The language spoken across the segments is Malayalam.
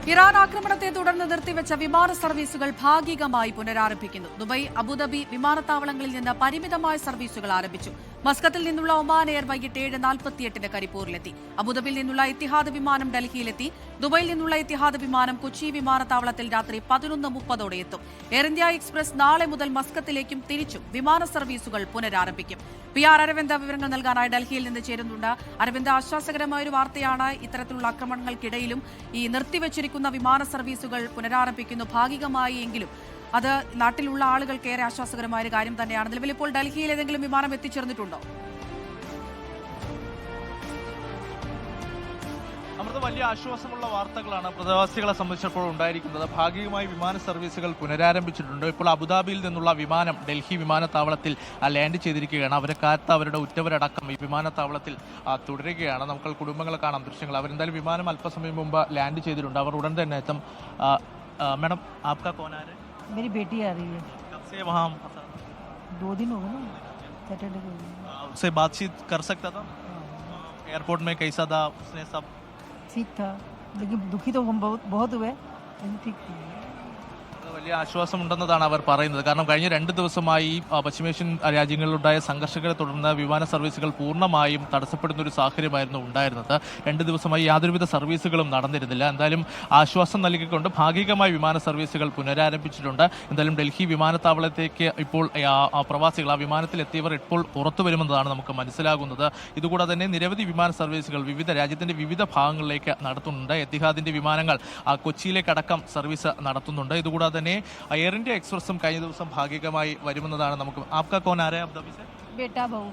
ഇറാൻ ആക്രമണത്തെ തുടർന്ന് നിർത്തിവെച്ച വിമാന സർവീസുകൾ ഭാഗികമായി പുനരാരംഭിക്കുന്നു. ദുബായ്, അബുദാബി വിമാനത്താവളങ്ങളിൽ നിന്ന് പരിമിതമായ സർവീസുകൾ ആരംഭിച്ചു. മസ്കത്തിൽ നിന്നുള്ള ഒമാൻ എയർ വൈകിട്ട് 7:48 കരിപ്പൂരിലെത്തി. അബുദാബിയിൽ നിന്നുള്ള ഇത്തിഹാദ് വിമാനം ഡൽഹിയിലെത്തി. ദുബായിൽ നിന്നുള്ള ഇത്തിഹാദ് വിമാനം കൊച്ചി വിമാനത്താവളത്തിൽ രാത്രി 11:30 എത്തും. എയർ ഇന്ത്യ എക്സ്പ്രസ് നാളെ മുതൽ മസ്കത്തിലേക്കും തിരിച്ചും വിമാന സർവീസുകൾ പുനരാരംഭിക്കും. PR അരവിന്ദ് വിവരങ്ങൾ നൽകാനായി ഡൽഹിയിൽ നിന്ന് ചേരുന്നുണ്ട്. അരവിന്ദ്, ആശ്വാസകരമായ ഒരു വാർത്തയാണ്. ഇത്തരത്തിലുള്ള ആക്രമണങ്ങൾക്കിടയിലും ഈ നിർത്തിവച്ചിരിക്കുന്ന വിമാന സർവീസുകൾ പുനരാരംഭിക്കുന്നു, ഭാഗികമായി എങ്കിലും. അത് നാട്ടിലുള്ള ആളുകൾക്ക് ഏറെ ആശ്വാസകരമായ ഒരു കാര്യം തന്നെയാണ്. നിലവിൽ ഇപ്പോൾ ഡൽഹിയിൽ ഏതെങ്കിലും വിമാനം എത്തിച്ചേർന്നിട്ടുണ്ടോ? അമൃത, വലിയ ആശ്വാസമുള്ള വാർത്തകളാണ് പ്രവാസികളെ സംബന്ധിച്ചിടത്തോളം ഉണ്ടായിരിക്കുന്നത്. ഭാഗികമായി വിമാന സർവീസുകൾ പുനരാരംഭിച്ചിട്ടുണ്ട്. ഇപ്പോൾ അബുദാബിയിൽ നിന്നുള്ള വിമാനം ഡൽഹി വിമാനത്താവളത്തിൽ ലാൻഡ് ചെയ്തിരിക്കുകയാണ്. അവരെ കാത്ത് അവരുടെ ഉറ്റവരടക്കം ഈ വിമാനത്താവളത്തിൽ തുടരുകയാണ്. നമുക്ക് കുടുംബങ്ങളെ കാണാം ദൃശ്യങ്ങൾ. അവരെന്തായാലും വിമാനം അല്പസമയം മുമ്പ് ലാൻഡ് ചെയ്തിട്ടുണ്ട്. അവർ ഉടൻ തന്നെ എത്തും. मैडम आपका कौन आ रहा है? मेरी बेटी आ रही है। कब से वहाँ 2 दिन हो गए ना, सैटरडे को। उससे बातचीत कर सकता था? एयरपोर्ट में कैसा था? उसने सब ठीक था, लेकिन दुखी तो हम बहुत हुए, लेकिन ठीक थी। വലിയ ആശ്വാസമുണ്ടെന്നതാണ് അവർ പറയുന്നത്. കാരണം കഴിഞ്ഞ 2 ദിവസമായി പശ്ചിമേഷ്യൻ രാജ്യങ്ങളിലുണ്ടായ സംഘർഷങ്ങളെ തുടർന്ന് വിമാന സർവീസുകൾ പൂർണ്ണമായും തടസ്സപ്പെടുന്ന ഒരു സാഹചര്യമായിരുന്നു ഉണ്ടായിരുന്നത്. 2 ദിവസമായി യാതൊരുവിധ സർവീസുകളും നടന്നിരുന്നില്ല. എന്തായാലും ആശ്വാസം നൽകിക്കൊണ്ട് ഭാഗികമായി വിമാന സർവീസുകൾ പുനരാരംഭിച്ചിട്ടുണ്ട്. എന്തായാലും ഡൽഹി വിമാനത്താവളത്തേക്ക് ഇപ്പോൾ പ്രവാസികൾ ആ വിമാനത്തിലെത്തിയവർ ഇപ്പോൾ പുറത്തു വരുമെന്നതാണ് നമുക്ക് മനസ്സിലാകുന്നത്. ഇതുകൂടാതെ തന്നെ നിരവധി വിമാന സർവീസുകൾ രാജ്യത്തിന്റെ വിവിധ ഭാഗങ്ങളിലേക്ക് നടത്തുന്നുണ്ട്. എത്തിഹാദിന്റെ വിമാനങ്ങൾ കൊച്ചിയിലേക്കടക്കം സർവീസ് നടത്തുന്നുണ്ട്. ഇതുകൂടാതെ തന്നെ എയർ ഇന്ത്യ എക്സ്പ്രസും കഴിഞ്ഞ ദിവസം ഭാഗികമായി വരുമെന്നതാണ് നമുക്ക്. आपका कौन आ रहा है अबुधाबी से? बेटा बहू।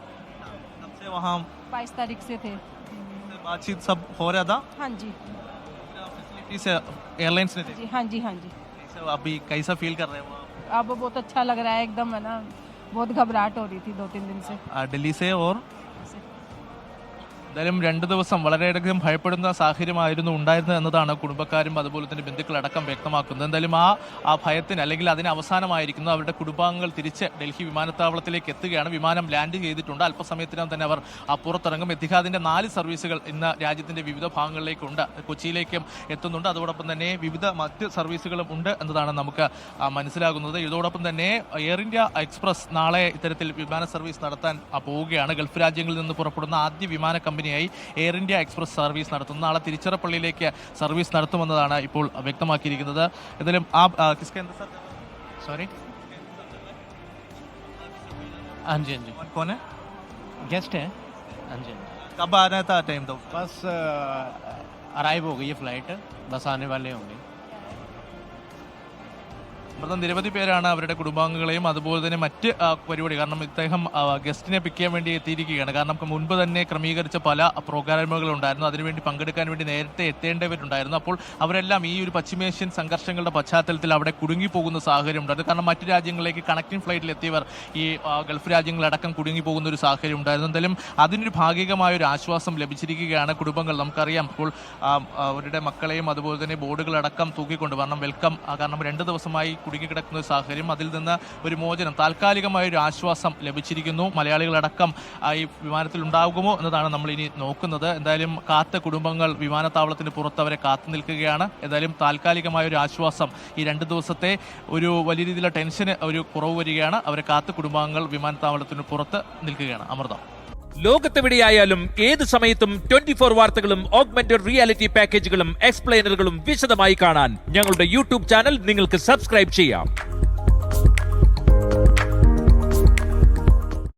कब से वहाँ 22 तारीख से थे। बातचीत सब हो रहा था? हाँ जी, फैसिलिटी से एयरलाइंस ने जी हाँ जी, हाँ जी। अभी कैसा फील कर रहे हो? अब बहुत अच्छा लग रहा है एकदम, है ना। बहुत घबराहट हो रही थी 2-3 दिन से। दिल्ली से और എന്തായാലും 2 ദിവസം വളരെയധികം ഭയപ്പെടുന്ന സാഹചര്യമായിരുന്നു ഉണ്ടായിരുന്നത് എന്നതാണ് കുടുംബക്കാരും അതുപോലെ തന്നെ ബന്ധുക്കളടക്കം വ്യക്തമാക്കുന്നത്. എന്തായാലും ആ ഭയത്തിന് അല്ലെങ്കിൽ അതിന് അവസാനമായിരിക്കുന്നു. അവരുടെ കുടുംബാംഗങ്ങൾ തിരിച്ച് ഡൽഹി വിമാനത്താവളത്തിലേക്ക് എത്തുകയാണ്. വിമാനം ലാൻഡ് ചെയ്തിട്ടുണ്ട്. അല്പസമയത്തിനകം തന്നെ അവർ പുറത്തിറങ്ങും. എത്തിഹാദിന്റെ 4 സർവീസുകൾ ഇന്ന് രാജ്യത്തിന്റെ വിവിധ ഭാഗങ്ങളിലേക്കുണ്ട്. കൊച്ചിയിലേക്കും എത്തുന്നുണ്ട്. അതോടൊപ്പം തന്നെ വിവിധ മറ്റ് സർവീസുകളും ഉണ്ട് എന്നതാണ് നമുക്ക് മനസ്സിലാകുന്നത്. ഇതോടൊപ്പം തന്നെ എയർ ഇന്ത്യ എക്സ്പ്രസ് നാളെ ഇത്തരത്തിൽ വിമാന സർവീസ് നടത്താൻ പോവുകയാണ്. ഗൾഫ് രാജ്യങ്ങളിൽ നിന്ന് പുറപ്പെടുന്ന ആദ്യ വിമാന കമ്പനിയായി എയർ ഇന്ത്യ എക്സ്പ്രസ് സർവീസ് നടത്തുന്നു. നാളെ തിരുച്ചിറപ്പള്ളിയിലേക്ക് സർവീസ് നടത്തുമെന്നതാണ് ഇപ്പോൾ വ്യക്തമാക്കിയിരിക്കുന്നത്. എന്തായാലും सॉरी, हाँ जी, हाँ जी। कौन है? गेस्ट है। हाँ जी, कब आ रहा था टाइम? तो बस अराइव हो गई है फ्लाइट, बस आने वाले होंगे। നിരവധി പേരാണ് അവരുടെ കുടുംബാംഗങ്ങളെയും അതുപോലെ തന്നെ മറ്റ് പരിപാടി, കാരണം ഇദ്ദേഹം ഗസ്റ്റിനെ പിക്ക് ചെയ്യാൻ വേണ്ടി എത്തിയിരിക്കുകയാണ്. കാരണം നമുക്ക് മുൻപ് തന്നെ ക്രമീകരിച്ച പല പ്രോഗ്രാമുകളുണ്ടായിരുന്നു. അതിനുവേണ്ടി പങ്കെടുക്കാൻ വേണ്ടി നേരത്തെ എത്തേണ്ടവരുണ്ടായിരുന്നു. അപ്പോൾ അവരെല്ലാം ഈ ഒരു പശ്ചിമേഷ്യൻ സംഘർഷങ്ങളുടെ പശ്ചാത്തലത്തിൽ അവിടെ കുടുങ്ങിപ്പോകുന്ന സാഹചര്യം ഉണ്ടായിരുന്നു. കാരണം മറ്റു രാജ്യങ്ങളിലേക്ക് കണക്റ്റിംഗ് ഫ്ലൈറ്റിൽ എത്തിയവർ ഈ ഗൾഫ് രാജ്യങ്ങളടക്കം കുടുങ്ങിപ്പോകുന്ന ഒരു സാഹചര്യം ഉണ്ടായിരുന്നു. എന്തായാലും അതിനൊരു ഭാഗികമായ ഒരു ആശ്വാസം ലഭിച്ചിരിക്കുകയാണ് കുടുംബങ്ങൾ. നമുക്കറിയാം ഇപ്പോൾ അവരുടെ മക്കളെയും അതുപോലെ തന്നെ ബോർഡുകളടക്കം തൂക്കിക്കൊണ്ട് കാരണം വെൽക്കം, കാരണം 2 ദിവസമായി കുടുങ്ങിക്കിടക്കുന്ന ഒരു സാഹചര്യം, അതിൽ നിന്ന് ഒരു മോചനം, താൽക്കാലികമായ ഒരു ആശ്വാസം ലഭിച്ചിരിക്കുന്നു. മലയാളികളടക്കം ഈ വിമാനത്തിൽ ഉണ്ടാകുമോ എന്നതാണ് നമ്മൾ ഇനി നോക്കുന്നത്. എന്തായാലും കാത്ത കുടുംബങ്ങൾ വിമാനത്താവളത്തിന് പുറത്ത് അവരെ കാത്തു നിൽക്കുകയാണ്. എന്തായാലും താൽക്കാലികമായ ഒരു ആശ്വാസം, ഈ 2 ദിവസത്തെ ഒരു വലിയ രീതിയിലുള്ള ടെൻഷന് ഒരു കുറവ് വരികയാണ്. അവരെ കാത്ത കുടുംബാംഗങ്ങൾ വിമാനത്താവളത്തിന് പുറത്ത് നിൽക്കുകയാണ്. അമൃത, ലോകത്തെവിടെയായാലും ഏത് സമയത്തും 24 വാർത്തകളും ഓഗ്മെന്റഡ് റിയാലിറ്റി പാക്കേജുകളും എക്സ്പ്ലെയിനറുകളും വിശദമായി കാണാൻ ഞങ്ങളുടെ യൂട്യൂബ് ചാനൽ നിങ്ങൾക്ക് സബ്സ്ക്രൈബ് ചെയ്യാം.